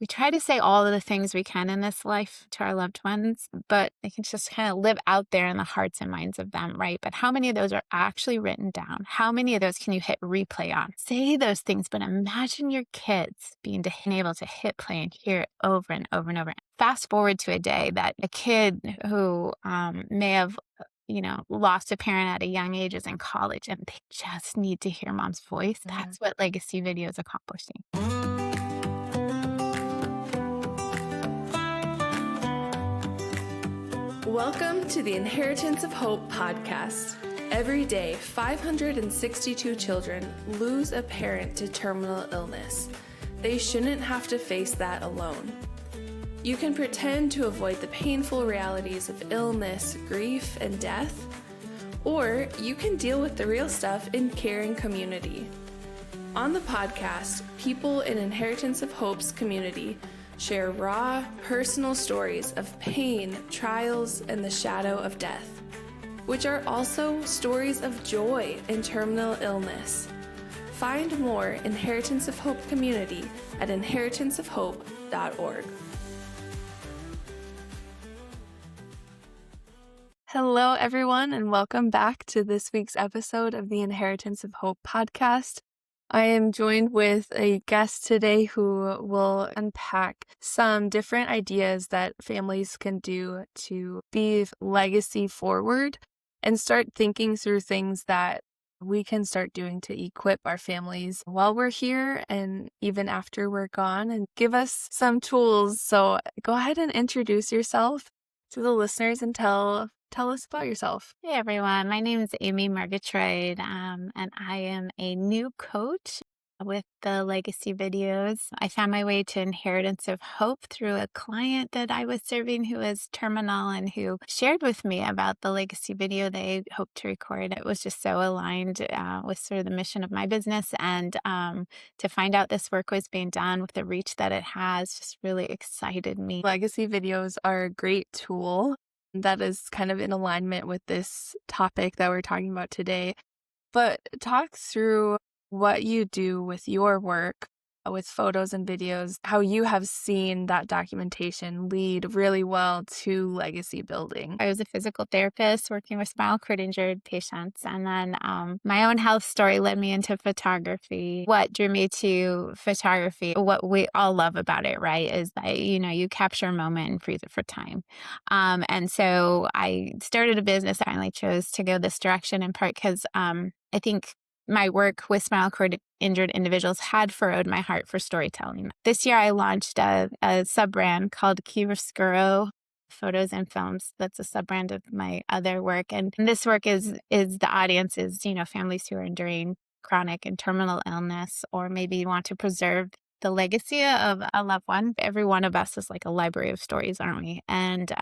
we try to say all of the things we can in this life to our loved ones, but they can just kind of live out there in the hearts and minds of them, right? But how many of those are actually written down? How many of those can you hit replay on? Say those things, but imagine your kids being able to hit play and hear it over and over and over. Fast forward to a day that a kid who may have lost a parent at a young age is in college and they just need to hear mom's voice. That's what legacy video is accomplishing. Welcome to the Inheritance of Hope podcast. Every day, 562 children lose a parent to terminal illness. They shouldn't have to face that alone. You can pretend to avoid the painful realities of illness, grief, and death, or you can deal with the real stuff in caring community. On the podcast, people in Inheritance of Hope's community share raw, personal stories of pain, trials, and the shadow of death, which are also stories of joy in terminal illness. Find more Inheritance of Hope community at inheritanceofhope.org. Hello, everyone, and welcome back to this week's episode of the Inheritance of Hope podcast. I am joined with a guest today who will unpack some different ideas that families can do to be legacy forward and start thinking through things that we can start doing to equip our families while we're here and even after we're gone, and give us some tools. So go ahead and introduce yourself to the listeners and tell us about yourself. Hey everyone, my name is Amy Murgatroyd, and I am a new coach with the legacy videos. I found my way to Inheritance of Hope through a client that I was serving who was terminal and who shared with me about the legacy video they hoped to record. It was just so aligned with sort of the mission of my business, and to find out this work was being done with the reach that it has just really excited me. Legacy videos are a great tool that is kind of in alignment with this topic that we're talking about today. But talk through what you do with your work, with photos and videos, how you have seen that documentation lead really well to legacy building. I was a physical therapist working with spinal cord injured patients. And then my own health story led me into photography. What drew me to photography, what we all love about it, right, is that, you capture a moment and freeze it for time. And so I started a business. I finally chose to go this direction in part because I think my work with spinal cord injured individuals had furrowed my heart for storytelling. This year, I launched a sub-brand called Chiaroscuro Photos and Films. That's a sub-brand of my other work. And this work is the audience is, families who are enduring chronic and terminal illness, or maybe want to preserve the legacy of a loved one. Every one of us is like a library of stories, aren't we? And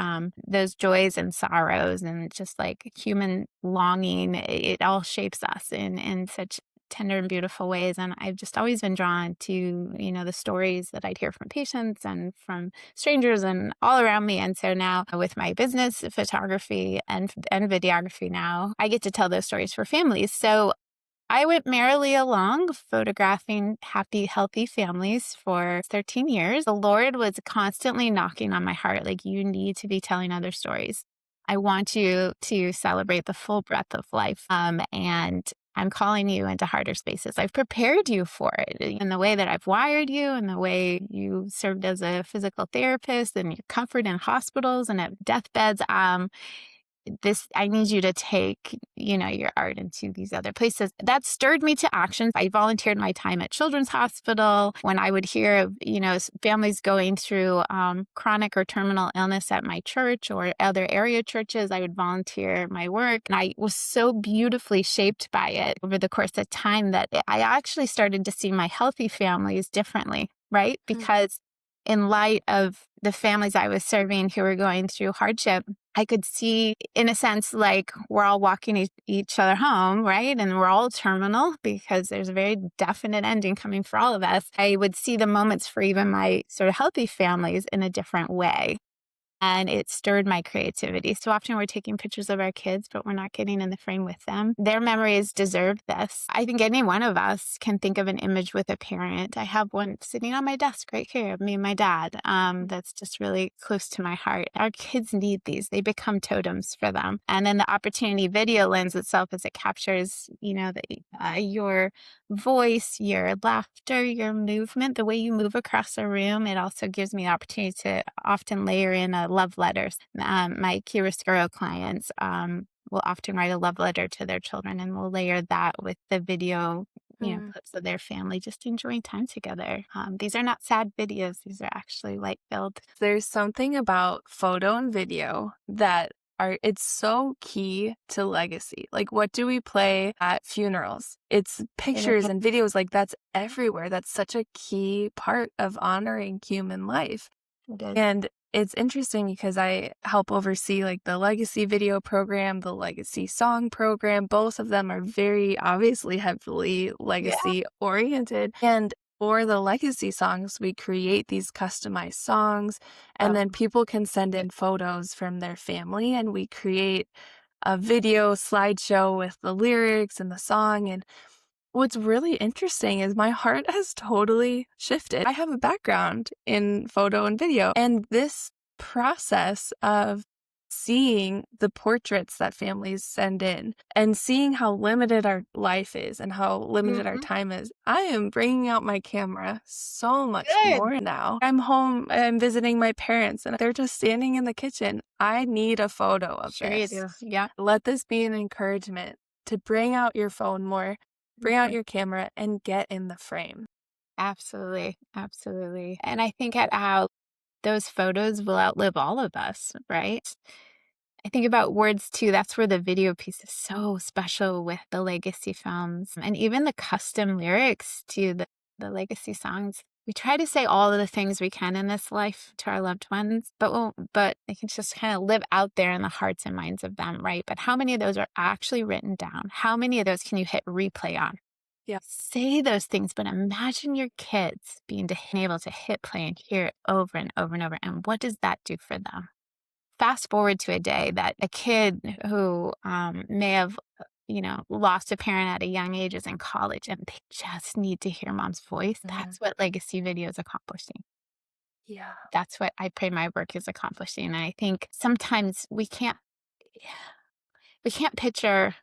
those joys and sorrows and just like human longing, it all shapes us in such tender and beautiful ways. And I've just always been drawn to, the stories that I'd hear from patients and from strangers and all around me. And so now with my business, photography and videography now, I get to tell those stories for families. So I went merrily along photographing happy, healthy families for 13 years. The Lord was constantly knocking on my heart, like, you need to be telling other stories. I want you to celebrate the full breadth of life. And I'm calling you into harder spaces. I've prepared you for it in the way that I've wired you, and the way you served as a physical therapist, and your comfort in hospitals and at deathbeds. I need you to take, your art into these other places. That stirred me to action. I volunteered my time at Children's Hospital. When I would hear of, families going through chronic or terminal illness at my church or other area churches, I would volunteer my work. And I was so beautifully shaped by it over the course of time that I actually started to see my healthy families differently, right? Because in light of the families I was serving who were going through hardship, I could see, in a sense, like we're all walking each other home, right? And we're all terminal because there's a very definite ending coming for all of us. I would see the moments for even my sort of healthy families in a different way. and it stirred my creativity. So often we're taking pictures of our kids, but we're not getting in the frame with them. Their memories deserve this. I think any one of us can think of an image with a parent. I have one sitting on my desk right here of me and my dad. That's just really close to my heart. Our kids need these. They become totems for them. And then the opportunity video lends itself as it captures, your voice, your laughter, your movement, the way you move across a room. It also gives me the opportunity to often layer in love letters. My Chiaroscuro clients will often write a love letter to their children, and we'll layer that with the video, Mm. clips of their family just enjoying time together. These are not sad videos. These are actually light filled. There's something about photo and video that it's so key to legacy. Like, what do we play at funerals? It's pictures and videos, like that's everywhere. That's such a key part of honoring human life. It is. And it's interesting because I help oversee like the legacy video program, the legacy song program. Both of them are very obviously heavily Yeah. legacy oriented. And for the legacy songs, we create these customized songs, and Love then people can send in photos from their family, and we create a video slideshow with the lyrics and the song. And what's really interesting is my heart has totally shifted. I have a background in photo and video, and this process of seeing the portraits that families send in and seeing how limited our life is and how limited our Mhm. time is, I am bringing out my camera so much Good. more now. I'm home, I'm visiting my parents, and they're just standing in the kitchen. I need a photo of Sure you this. do. Yeah. Let this be an encouragement to bring out your phone more, bring out Mhm. your camera, and get in the frame. Absolutely. Absolutely. And I think at how those photos will outlive all of us, right? I think about words too. That's where the video piece is so special with the legacy films and even the custom lyrics to the legacy songs. We try to say all of the things we can in this life to our loved ones, but they can just kind of live out there in the hearts and minds of them, right? But how many of those are actually written down? How many of those can you hit replay on? Yeah. Say those things, but imagine your kids being able to hit play and hear it over and over and over. And what does that do for them? Fast forward to a day that a kid who may have, lost a parent at a young age is in college and they just need to hear mom's voice. Mhm. That's what legacy video is accomplishing. Yeah. That's what I pray my work is accomplishing. And I think sometimes we can't picture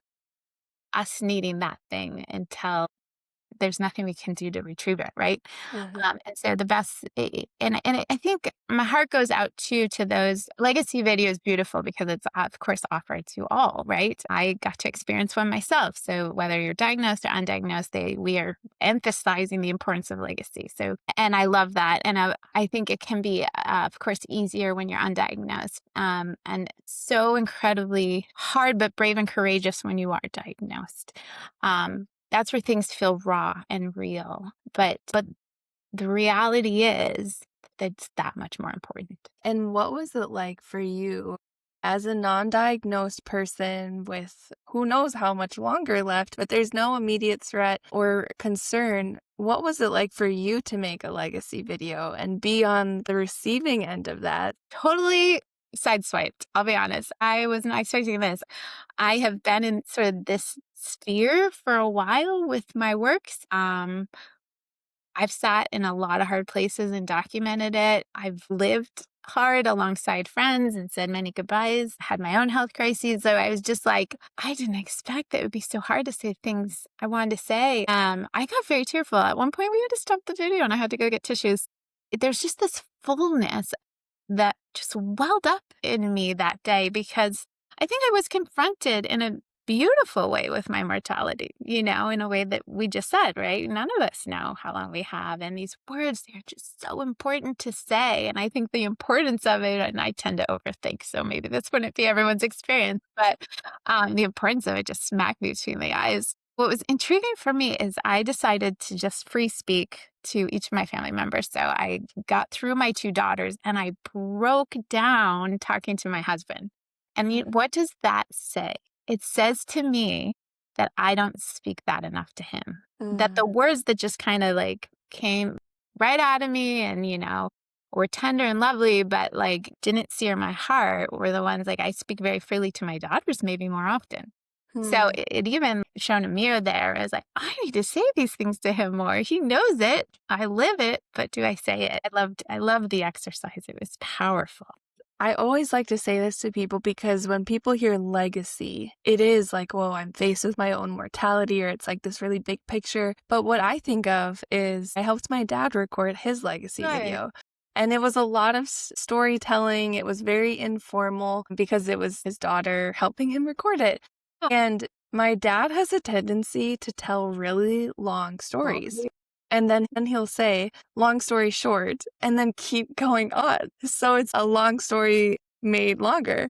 us needing that thing until there's nothing we can do to retrieve it, right? Mhm. And so the best, and I think my heart goes out too to those legacy videos. Beautiful because it's of course offered to all, right? I got to experience one myself. So whether you're diagnosed or undiagnosed, we are emphasizing the importance of legacy. So, and I love that, and I think it can be, of course, easier when you're undiagnosed, and so incredibly hard, but brave and courageous when you are diagnosed. That's where things feel raw and real. But the reality is that it's that much more important. And what was it like for you as a non-diagnosed person with who knows how much longer left, but there's no immediate threat or concern? What was it like for you to make a legacy video and be on the receiving end of that? Totally sideswiped, I'll be honest. I was not expecting this. I have been in sort of this sphere for a while with my works. I've sat in a lot of hard places and documented it. I've lived hard alongside friends and said many goodbyes, had my own health crises. So I was just like, I didn't expect that it would be so hard to say things I wanted to say. I got very tearful. At one point, we had to stop the video and I had to go get tissues. There's just this fullness that just welled up in me that day because I think I was confronted in a beautiful way with my mortality, in a way that we just said, right? None of us know how long we have. And these words, they're just so important to say. And I think the importance of it, and I tend to overthink, so maybe this wouldn't be everyone's experience, but the importance of it just smacked me between the eyes. What was intriguing for me is I decided to just free speak to each of my family members. So I got through my two daughters and I broke down talking to my husband. And what does that say? It says to me that I don't speak that enough to him. That the Mm. words that just kind of like came right out of me and, were tender and lovely, but like didn't sear my heart were the ones like I speak very freely to my daughters maybe more often. So Hmm. it even shown a mirror there. I was like, I need to say these things to him more. He knows it. I live it, but do I say it? I loved the exercise. It was powerful. I always like to say this to people because when people hear legacy, it is like, well, I'm faced with my own mortality, or it's like this really big picture. But what I think of is I helped my dad record his legacy Good. video. And it was a lot of storytelling. It was very informal because it was his daughter helping him record it. Oh, And my dad has a tendency to tell really long stories. And then he'll say, long story short, and then keep going on. So it's a long story made longer.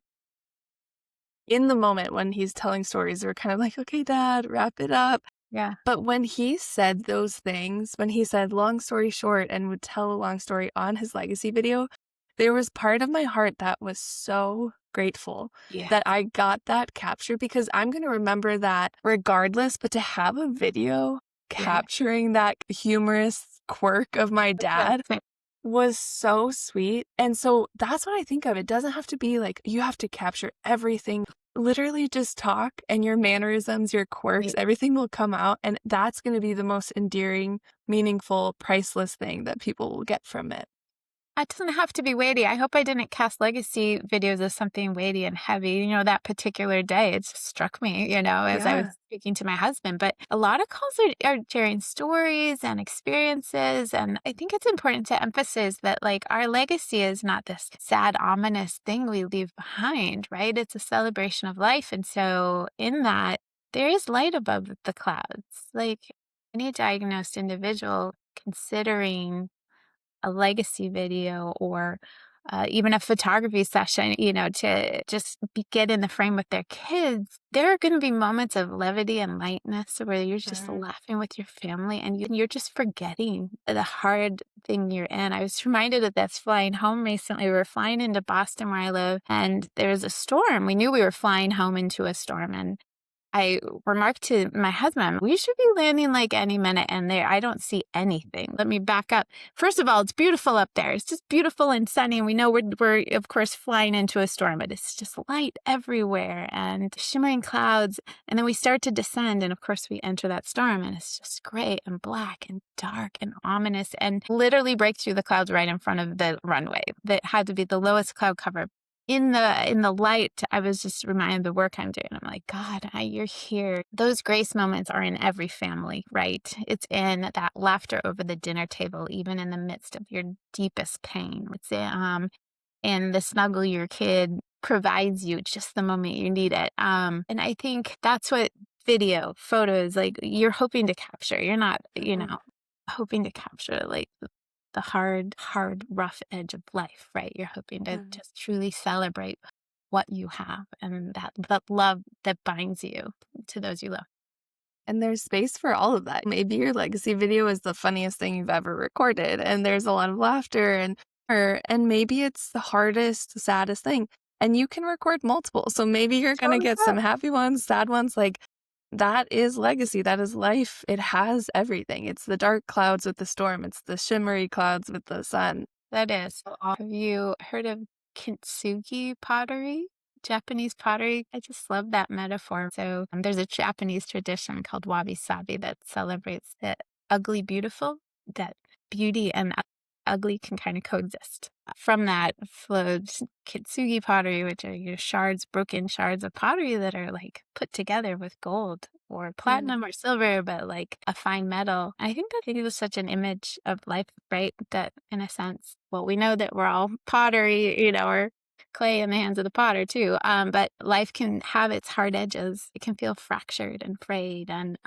In the moment when he's telling stories, we're kind of like, okay, Dad, wrap it up. yeah. But when he said those things, when he said long story short and would tell a long story on his legacy video, there was part of my heart that was so grateful Yeah. that I got that captured, because I'm going to remember that regardless. But to have a video capturing that humorous quirk of my dad was so sweet. And so that's what I think of. It doesn't have to be like you have to capture everything. Literally just talk, and your mannerisms, your quirks, everything will come out. And that's going to be the most endearing, meaningful, priceless thing that people will get from it. It doesn't have to be weighty. I hope I didn't cast legacy videos as something weighty and heavy. That particular day, it just struck me, as I was Yeah. speaking to my husband. But a lot of calls are sharing stories and experiences. And I think it's important to emphasize that, like, our legacy is not this sad, ominous thing we leave behind, right? It's a celebration of life. And so, in that, there is light above the clouds. Like, any diagnosed individual considering a legacy video or even a photography session, to just get in the frame with their kids, there are going to be moments of levity and lightness where you're just Sure. laughing with your family and you're just forgetting the hard thing you're in. I was reminded of this flying home recently. We were flying into Boston where I live, and there was a storm. We knew we were flying home into a storm, and I remarked to my husband, we should be landing like any minute, and there, I don't see anything. Let me back up. First of all, it's beautiful up there. It's just beautiful and sunny. And we know we're of course flying into a storm, but it's just light everywhere and shimmering clouds. And then we start to descend. And of course we enter that storm, and it's just gray and black and dark and ominous, and literally break through the clouds right in front of the runway that had to be the lowest cloud cover. In the light, I was just reminded of the work I'm doing. I'm like, God, you're here. Those grace moments are in every family, right? It's in that laughter over the dinner table, even in the midst of your deepest pain. It's in the snuggle your kid provides you just the moment you need it. And I think that's what video, photos, like, you're hoping to capture. You're not, hoping to capture like the hard, rough edge of life, right? You're hoping to Mhm. just truly celebrate what you have and that love that binds you to those you love. And there's space for all of that. Maybe your legacy video is the funniest thing you've ever recorded, and there's a lot of laughter and maybe it's the hardest, saddest thing. And you can record multiple. So maybe you're gonna get some happy ones, sad ones. Like, that is legacy. That is life. It has everything. It's the dark clouds with the storm. It's the shimmery clouds with the sun. That is. Have you heard of kintsugi pottery? Japanese pottery. I just love that metaphor. So there's a Japanese tradition called wabi sabi that celebrates the ugly beautiful, that beauty and ugly can kind of coexist. From that flows kintsugi pottery, which are your shards, broken shards of pottery that are like put together with gold or Mm. platinum or silver, but like a fine metal. I think that it was such an image of life, right? That in a sense, well, we know that we're all pottery, or clay in the hands of the potter too. But life can have its hard edges. It can feel fractured and frayed, and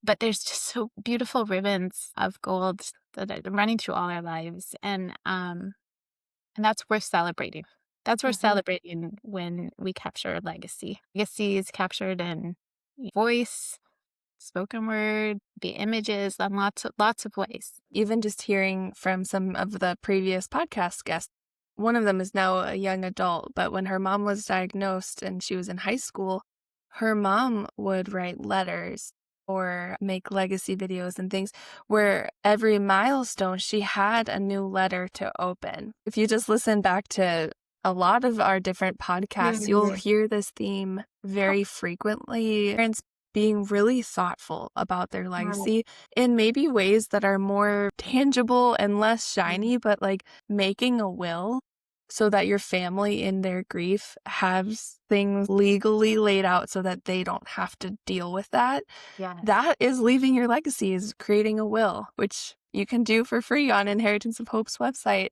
but there's just so beautiful ribbons of gold that are running through all our lives, and that's worth celebrating. That's worth Mhm. celebrating when we capture a legacy. Legacy is captured in voice, spoken word, the images, and lots of ways. Even just hearing from some of the previous podcast guests, one of them is now a young adult, but when her mom was diagnosed and she was in high school, her mom would write letters or make legacy videos and things where every milestone she had a new letter to open. If you just listen back to a lot of our different podcasts, you'll hear this theme very frequently. Parents being really thoughtful about their legacy in maybe ways that are more tangible and less shiny, but like making a will so that your family in their grief has things legally laid out so that they don't have to deal with that. Yes. That is leaving your legacy, is creating a will, which you can do for free on Inheritance of Hope's website,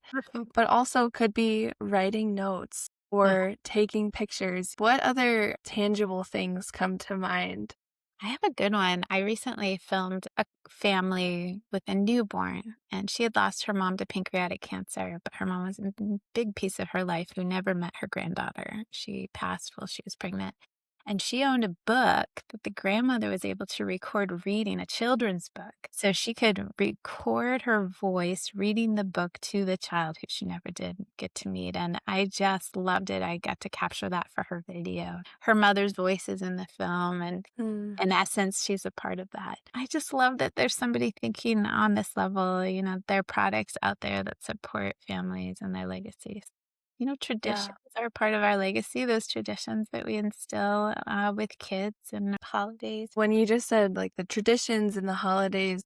but also could be writing notes or taking pictures. What other tangible things come to mind? I have a good one. I recently filmed a family with a newborn, and she had lost her mom to pancreatic cancer, but her mom was a big piece of her life who never met her granddaughter. She passed while she was pregnant. And she owned a book that the grandmother was able to record reading, a children's book. So she could record her voice reading the book to the child who she never did get to meet. And I just loved it. I got to capture that for her video. Her mother's voice is in the film, and in essence, she's a part of that. I just love that there's somebody thinking on this level. There are products out there that support families and their legacies. Traditions are part of our legacy, those traditions that we instill with kids and holidays. When you just said like the traditions and the holidays,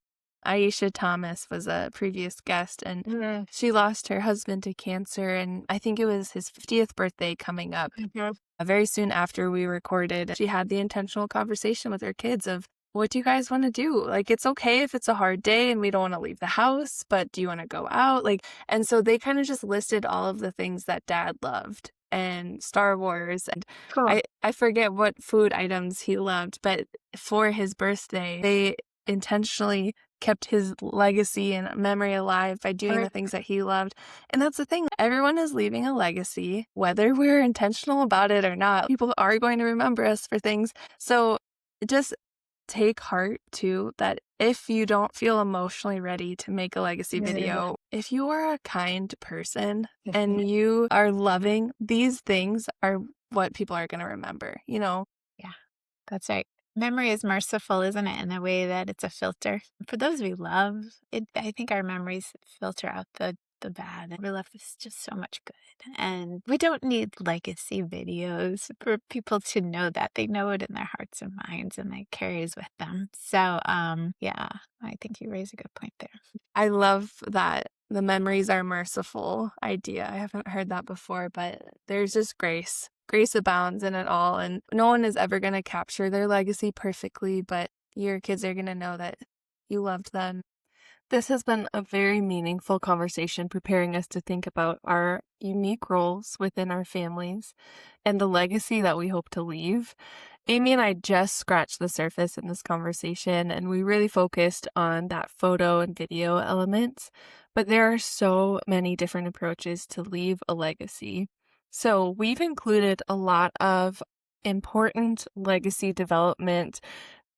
Aisha Thomas was a previous guest, and she lost her husband to cancer, and I think it was his 50th birthday coming up. Very soon after we recorded, she had the intentional conversation with her kids of, what do you guys want to do? Like, it's okay if it's a hard day and we don't want to leave the house, but do you want to go out? And so they kind of just listed all of the things that Dad loved and Star Wars. And I forget what food items he loved, but for his birthday, they intentionally kept his legacy and memory alive by doing the things that he loved. And that's the thing. Everyone is leaving a legacy, whether we're intentional about it or not. People are going to remember us for things. So just take heart too that if you don't feel emotionally ready to make a legacy video, if you are a kind person and you are loving, these things are what people are going to remember, Yeah, that's right. Memory is merciful, isn't it, in a way that it's a filter. For those we love, I think our memories filter out the bad. We love this just so much good. And we don't need legacy videos for people to know that. They know it in their hearts and minds, and it carries with them. So, yeah, I think you raise a good point there. I love that the memories are merciful idea. I haven't heard that before, but there's just grace. Grace abounds in it all, and no one is ever going to capture their legacy perfectly, but your kids are going to know that you loved them. This has been a very meaningful conversation, preparing us to think about our unique roles within our families and the legacy that we hope to leave. Amy and I just scratched the surface in this conversation, and we really focused on that photo and video elements, but there are so many different approaches to leave a legacy. So we've included a lot of important legacy development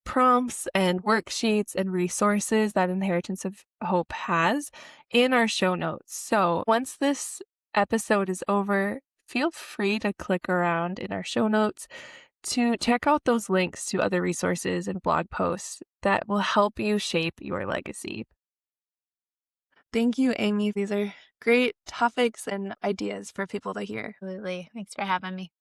prompts and worksheets and resources that Inheritance of Hope has in our show notes. So once this episode is over, feel free to click around in our show notes to check out those links to other resources and blog posts that will help you shape your legacy. Thank you, Amy. These are great topics and ideas for people to hear. Absolutely. Thanks for having me.